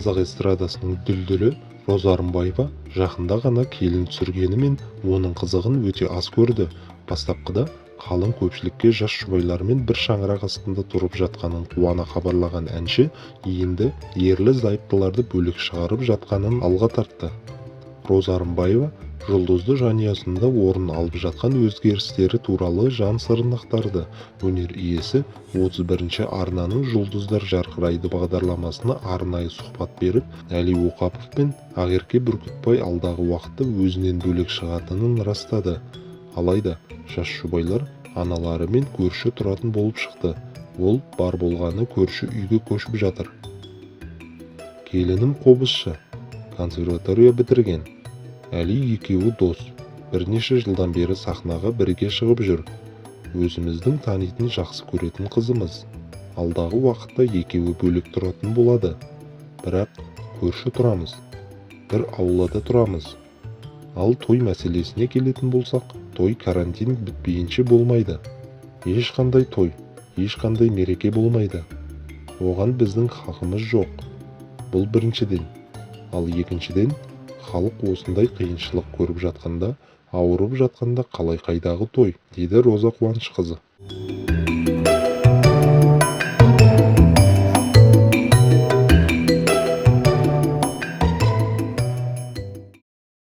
қазақ эстрадасының дүлдүлі Роза Рымбаева жақында ғана келін түсіргенімен оның қызығын өте аз көрді. Бастапқыда қалың көпшілікке жас жұбайлармен бір шаңырақ астында тұрып жатқанын қуана хабарлаған әнші енді ерлі-зайыптыларды бөлек шығарып жатқанын алға тартты. Роза Рымбаева жұлдызды жанұясында орын алып жатқан өзгерістері туралы жан сырын ақтарды. Өнер иесі 31-ші арнаның «Жұлдыздар жарқырайды» бағдарламасына арнайы сұхбат беріп, Әли Оқапов пен Ақерке Бүркітбай алдағы уақытта өзінен бөлек шығатынын растады. Алайда жас жұбайлар аналарымен көрші тұратын болып шықты. Ол бар болғаны көрші үйге көшіп жатыр. Келінім қобызшы, консерватория бітірген. Әли екеуі дос, бірнеше жылдан бері сахнаға бірге шығып жүр. Өзіміздің танитын, жақсы көретін қызымыз. Алдағы уақытта екеуі бөлек тұратын болады. Бірақ көрші тұрамыз, бір аулада тұрамыз. Ал той мәселесіне келетін болсақ, той карантин бітпейінше болмайды. Ешқандай той, ешқандай мереке болмайды. Оған біздің хақымыз жоқ. Бұл біріншіден. Ал екіншіден, халық осындай қиыншылық көріп жатқанда, ауырып жатқанда қалай қайдағы той, дейді Роза Қуанышқызы.